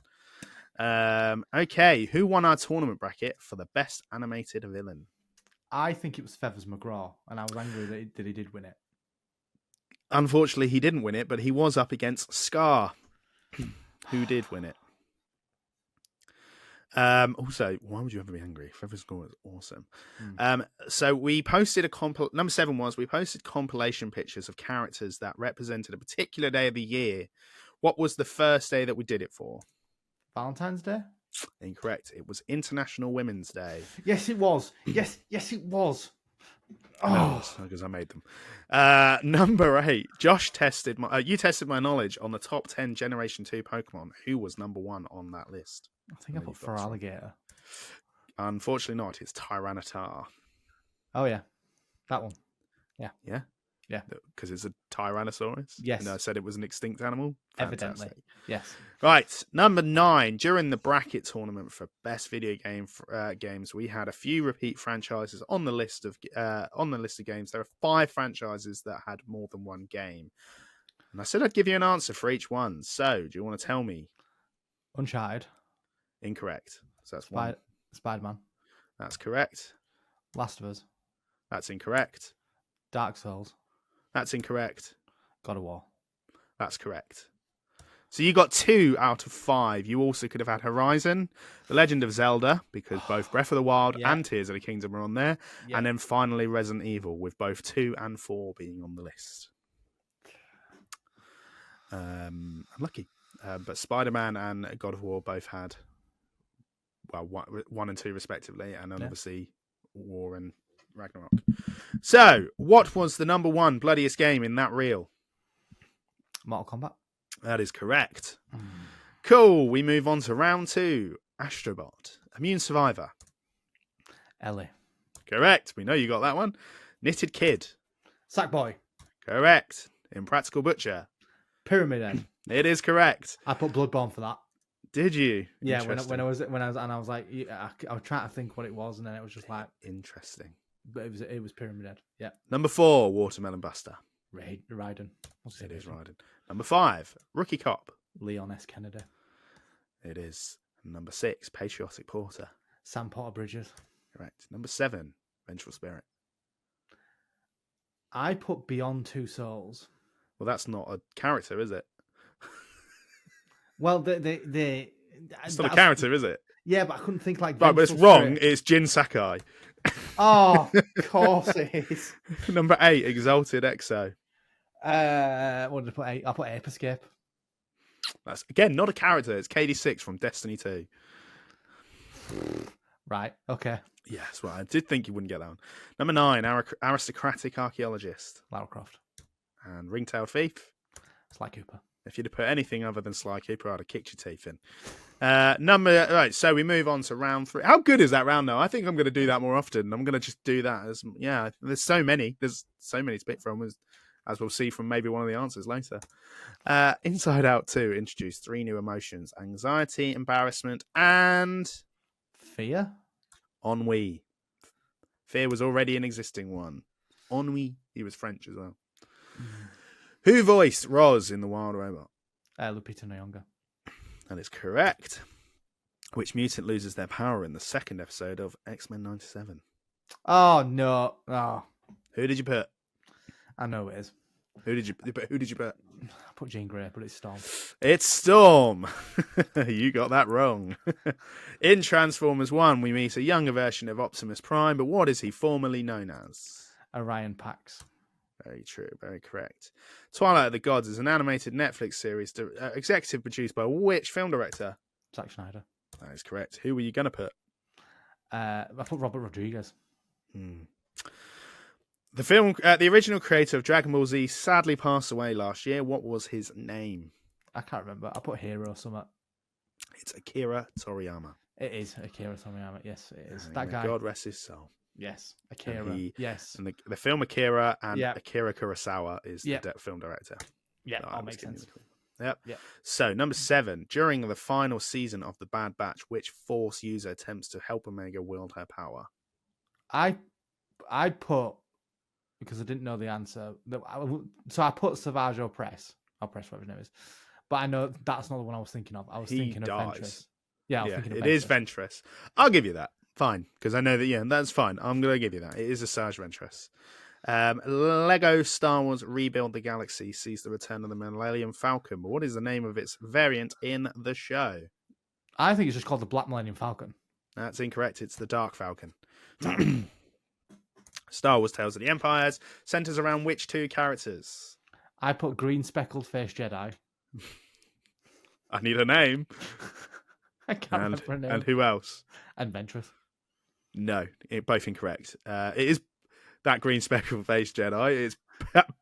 Okay, who won our tournament bracket for the best animated villain? I think it was Feathers McGraw, and I was angry that he did win it. Unfortunately, he didn't win it, but he was up against Scar, who did win it. Also, why would you ever be angry? Feathers McGraw was awesome. So we posted number 7 was we posted compilation pictures of characters that represented a particular day of the year. What was the first day that we did it for? Valentine's Day? Incorrect. It was International Women's Day. Yes, it was. Yes, it was. Oh, because I made them. Number 8. Josh tested you tested my knowledge on the top 10 Generation 2 Pokemon. Who was number 1 on that list? I think I put Feraligatr. Unfortunately not. It's Tyranitar. Oh, yeah. That one. Yeah? Yeah. Because it's a Tyrannosaurus? Yes. And I said it was an extinct animal? Evidently. Fantastic. Yes. Right. Number 9. During the bracket tournament for best video game games, we had a few repeat franchises on the list of games. There are 5 franchises that had more than one game. And I said I'd give you an answer for each one. So, do you want to tell me? Uncharted. Incorrect. So that's one. Spider-Man. That's correct. Last of Us. That's incorrect. Dark Souls. That's incorrect. God of War. That's correct. So you got 2 out of 5. You also could have had Horizon, The Legend of Zelda, because both Breath of the Wild and Tears of the Kingdom are on there. Yeah. And then finally Resident Evil, with both 2 and 4 being on the list. Unlucky. But Spider-Man and God of War both had 1 and 2 respectively, and then obviously War and Ragnarok. So, what was the number 1 bloodiest game in that reel? Mortal Kombat. That is correct. Cool. We move on to round 2. Astrobot. Immune Survivor. Ellie. Correct. We know you got that one. Knitted Kid. Sackboy. Correct. Impractical Butcher. Pyramid Head. It is correct. I put Bloodborne for that. Did you? Yeah, when I was like, I was trying to think what it was, and then it was just like interesting. But it was Pyramid Head. Yeah. Number 4, Watermelon Buster. Raiden. It is Raiden. Number 5, Rookie Cop. Leon S. Kennedy. It is. Number 6, Patriotic Porter. Sam Potter Bridges. Correct. Number 7, Vengeful Spirit. I put Beyond Two Souls. Well, that's not a character, is it? Well, it's not a character, is it? Yeah, but I couldn't think like. Right, but it's wrong. It's Jin Sakai. Oh, of course it is. Number 8, Exalted Exo. What did I put? I put Ape Escape. That's again not a character. It's KD6 from Destiny 2. Right. Okay. Yes, well, I did think you wouldn't get that one. Number 9, Aristocratic Archaeologist. Lara Croft. And Ring-Tailed Thief. Sly Cooper. If you'd have put anything other than Sly Cooper, I'd have kicked your teeth in. Right, so we move on to round 3. How good is that round now? I think I'm going to do that more often. I'm going to just do that there's so many to pick from, as we'll see from maybe one of the answers later. Inside Out 2 introduced 3 new emotions: anxiety, embarrassment, and Fear? ennui. Fear was already an existing one. Ennui, he was French as well. Who voiced Roz in The Wild Robot? Lupita Nyong'o. That is correct. Which mutant loses their power in the second episode of X-Men 97? Oh, no. Oh, Who did you put? I know it is. Who did you put? I put Jean Grey, but it's Storm. It's Storm. You got that wrong. In Transformers 1, we meet a younger version of Optimus Prime, but what is he formerly known as? Orion Pax. Very true, very correct. Twilight of the Gods is an animated Netflix series executive produced by which film director? Zack Snyder. That is correct. Who were you going to put? I put Robert Rodriguez. The original creator of Dragon Ball Z sadly passed away last year. What was his name? I can't remember. I put Hero something. It's Akira Toriyama. It is Akira Toriyama. Yes, it is. And That guy. God rest his soul. Yes, Akira. Yes. And the film Akira and Akira Kurosawa is the film director. Yeah, No, that makes sense. Yep. Yeah. So, number 7. During the final season of The Bad Batch, which Force user attempts to help Omega wield her power? I put, because I didn't know the answer, so I put Savage Opress, whatever his name is. But I know that's not the one I was thinking of. I was thinking of Ventress. Yeah, I was thinking of Ventress. It is Ventress. I'll give you that. Fine, because I know that, that's fine. I'm going to give you that. It is Asajj Ventress. Lego Star Wars Rebuild the Galaxy sees the return of the Millennium Falcon, but what is the name of its variant in the show? I think it's just called the Black Millennium Falcon. That's incorrect. It's the Dark Falcon. Star Wars Tales of the Empires centers around which 2 characters? I put Green Speckled Faced Jedi. I need a name. I can't remember a name. And who else? And Ventress. No, both incorrect. It is that green speckled faced Jedi. It's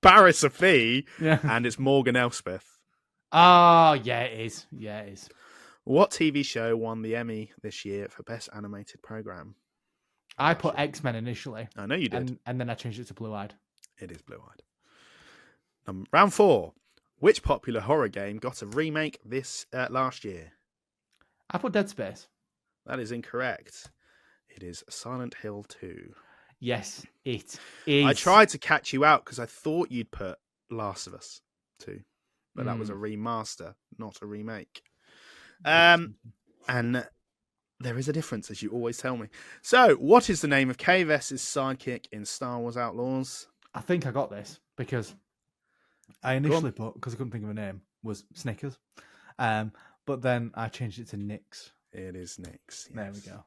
Barriss Offee, and it's Morgan Elspeth. Oh, yeah, it is. Yeah, it is. What TV show won the Emmy this year for Best Animated Program? I put X-Men initially. I know you did. And then I changed it to Blue Eyed. It is Blue Eyed. Round 4. Which popular horror game got a remake this last year? I put Dead Space. That is incorrect. It is Silent Hill 2. Yes, it is. I tried to catch you out because I thought you'd put Last of Us 2. But that was a remaster, not a remake. And there is a difference, as you always tell me. So, what is the name of Kay Vess's sidekick in Star Wars Outlaws? I think I got this because I initially put, because I couldn't think of a name, was Snickers. But then I changed it to Nix. It is Nix. Yes. There we go.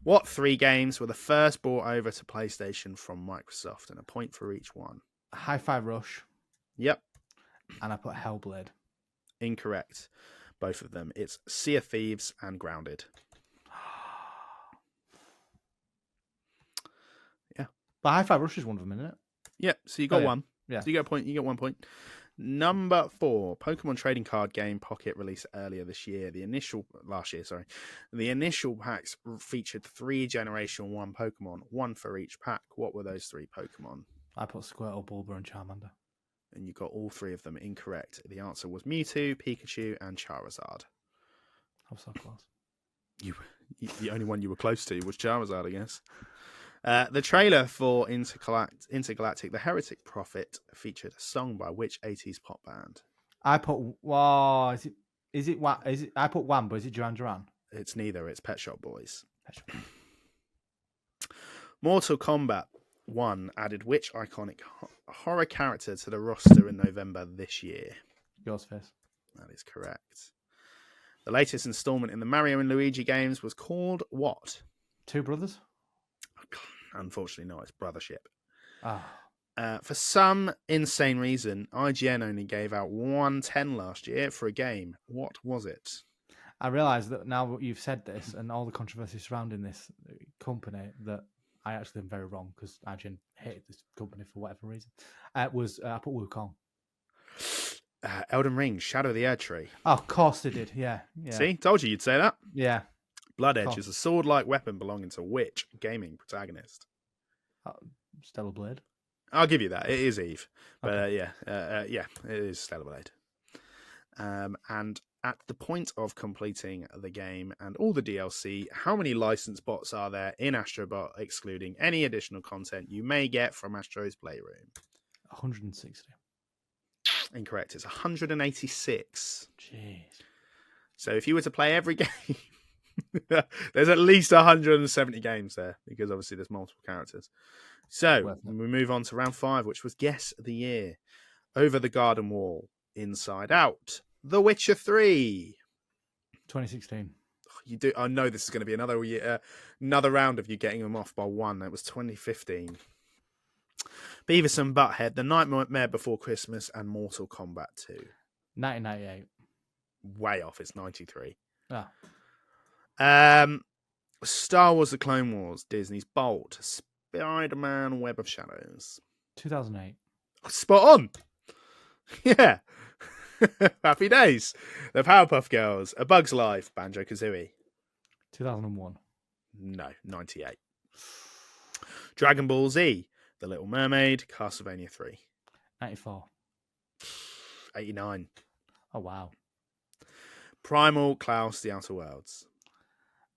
What 3 games were the first brought over to PlayStation from Microsoft, and a point for each one? Hi-Fi Rush. Yep. And I put Hellblade. Incorrect. Both of them. It's Sea of Thieves and Grounded. Yeah. But Hi-Fi Rush is one of them, isn't it? Yeah, so you got one. Yeah. So you get a point. You get 1 point. Number 4, Pokemon trading card game Pocket released earlier this year. The initial packs featured 3 Generation 1 Pokemon, 1 for each pack. What were those 3 Pokemon? I put Squirtle, Bulba, and Charmander. And you got all 3 of them incorrect. The answer was Mewtwo, Pikachu, and Charizard. I was so close. The only one you were close to was Charizard, I guess. The trailer for Intergalactic: The Heretic Prophet featured a song by which 80s pop band? I put I put Wham, but is it Duran Duran? It's neither. It's Pet Shop Boys. Pet Shop. Mortal Kombat 1 added which iconic horror character to the roster in November this year? Ghostface. That is correct. The latest installment in the Mario and Luigi games was called what? Two Brothers? Unfortunately, no, it's Brothership. Oh. For some insane reason, IGN only gave out 110 last year for a game. What was it? I realise that now you've said this and all the controversy surrounding this company that I actually am very wrong because IGN hated this company for whatever reason. I put Wukong. Elden Ring, Shadow of the Erd Tree. Oh, of course they did. Yeah. See, told you you'd say that. Yeah. Blood Edge is a sword-like weapon belonging to which gaming protagonist? Stellar Blade. I'll give you that. It is Eve. But Okay. it is Stellar Blade. And at the point of completing the game and all the DLC, how many licensed bots are there in Astrobot, excluding any additional content you may get from Astro's Playroom? 160. Incorrect. It's 186. Jeez. So if you were to play every game, there's at least 170 games there, because obviously there's multiple characters. So we move on to round 5, which was Guess the Year. Over the Garden Wall, Inside Out, The Witcher 3. 2016. You do. I know this is going to be another year, another round of you getting them off by one. That was 2015. Beavis and Butthead, The Nightmare Before Christmas, and Mortal Kombat 2. 1998. Way off. It's 93. Ah. Star Wars: The Clone Wars, Disney's Bolt, Spider-Man: Web of Shadows. 2008. Spot on. Yeah. Happy days. The Powerpuff Girls, A Bug's Life, Banjo-Kazooie. 2001. No, 98. Dragon Ball Z, The Little Mermaid, Castlevania 3. 94. 89. Oh, wow. Primal, Klaus, The Outer Worlds.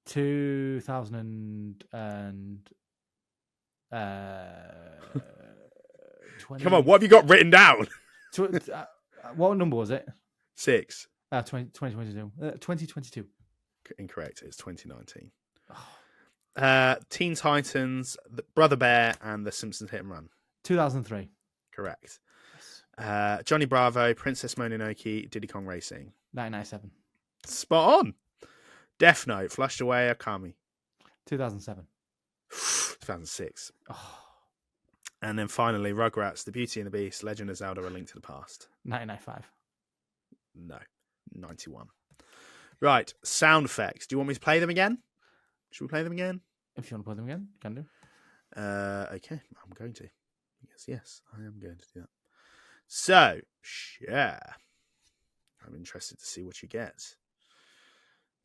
2000 and 20... Come on, what have you got written down? What number was it? 6. 2022. 2022. Incorrect. It's 2019. Teen Titans, Brother Bear, and The Simpsons Hit and Run. 2003. Correct. Johnny Bravo, Princess Mononoke, Diddy Kong Racing. 1997. Spot on. Death Note, Flushed Away, Akami. 2007. 2006. Oh. And then finally, Rugrats, The Beauty and the Beast, Legend of Zelda, A Link to the Past. 1995. No, 91. Right, sound effects. Do you want me to play them again? Should we play them again? If you want to play them again, you can do. Okay, I'm going to. Yes, I am going to do that. So, share. I'm interested to see what you get.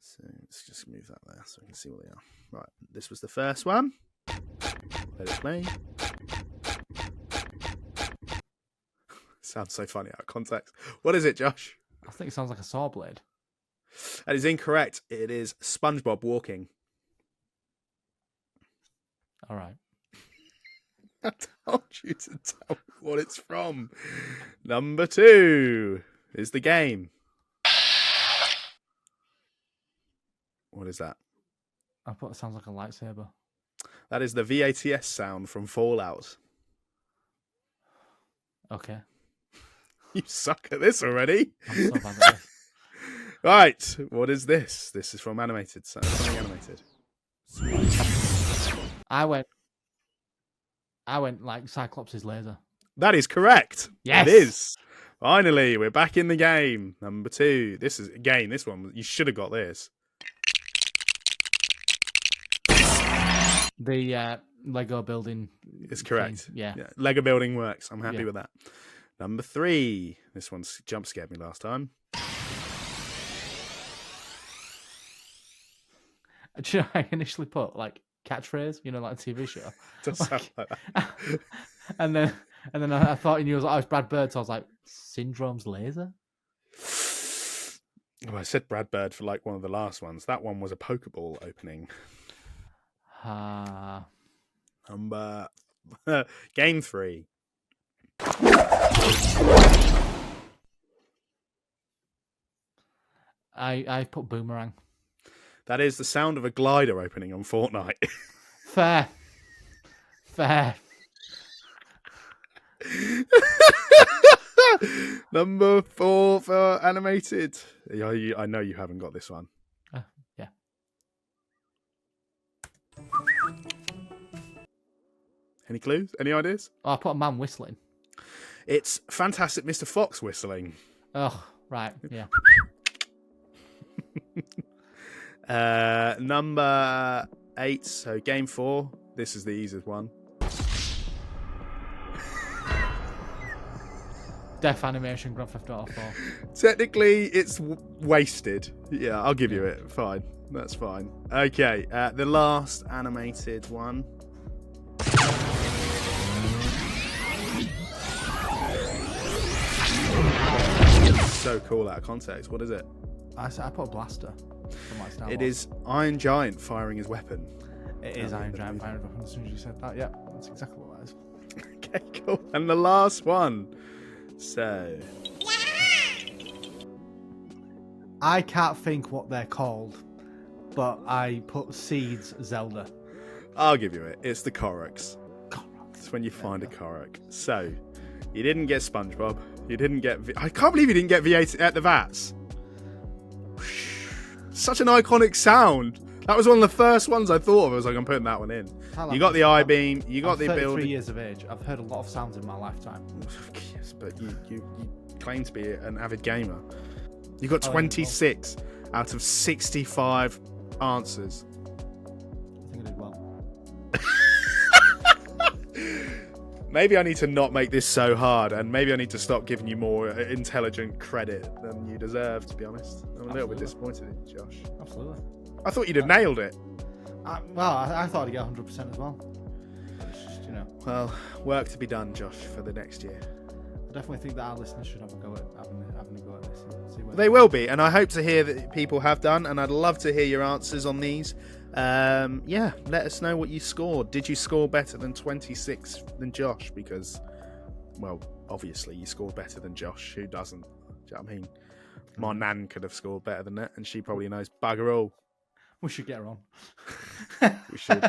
So let's just move that there so we can see what they are. Right, this was the first one. Let it play. Sounds so funny out of context. What is it, Josh? I think it sounds like a saw blade. That is incorrect. It is SpongeBob walking. All right. I told you to tell me what it's from. Number 2 is the game. What is that? I thought it sounds like a lightsaber. That is the VATS sound from Fallout. Okay. You suck at this already. I'm so bad at this. Right, what is this? This is from animated. Something animated. I went like Cyclops' laser. That is correct. Yes. It is. Finally, we're back in the game. Number 2. This is, again, this one, you should have got this. The Lego building. It's correct. Thing. Yeah. Lego building works. I'm happy with that. Number 3. This one jump scared me last time. Do you know, I initially put like catchphrase, you know, like a TV show. Does sound like that. and then I thought you knew it was like, oh, it's Brad Bird, so I was like, Syndrome's laser? Oh, I said Brad Bird for like one of the last ones. That one was a Pokeball opening. Number game 3. I put Boomerang. That is the sound of a glider opening on Fortnite. Fair. Number 4 for animated. I know you haven't got this one. Yeah. Any clues? Any ideas? Oh, I put a man whistling. It's Fantastic Mr. Fox whistling. Oh, right. Yeah. Number 8. So game 4. This is the easiest one. Death animation, Grand Theft Auto 4. Technically, it's wasted. Yeah, I'll give you it. Fine. That's fine. Okay, the last animated one. So cool out of context. What is it? I put a blaster. It is Iron Giant firing his weapon. It is Iron Giant firing his weapon. As soon as you said that, yeah, that's exactly what that is. Okay, cool. And the last one. So... I can't think what they're called, but I put Seeds Zelda. I'll give you it. It's the Koroks. It's when you find a Korok. So, you didn't get SpongeBob. You didn't get... I can't believe you didn't get V8 at the VATS. Such an iconic sound. That was one of the first ones I thought of. I was like, I'm putting that one in. You got the I-beam. You got the ability. 33 years of age. I've heard a lot of sounds in my lifetime. Yes, but you claim to be an avid gamer. You got 26 out of 65 answers. I think I did well. Maybe I need to not make this so hard, and maybe I need to stop giving you more intelligent credit than you deserve, to be honest. I'm a little bit disappointed in you, Josh. Absolutely. I thought you'd have nailed it. I thought I'd get 100% as well. It's just, Well, work to be done, Josh, for the next year. I definitely think that our listeners should have a go at having a go at this. And see where they will be, and I hope to hear that people have done, and I'd love to hear your answers on these. Yeah, let us know what you scored. Did you score better than 26 than Josh? Because, well, obviously you scored better than Josh. Who doesn't? Do you know what I mean? My nan could have scored better than that, and she probably knows bugger all. we should get her on. We should.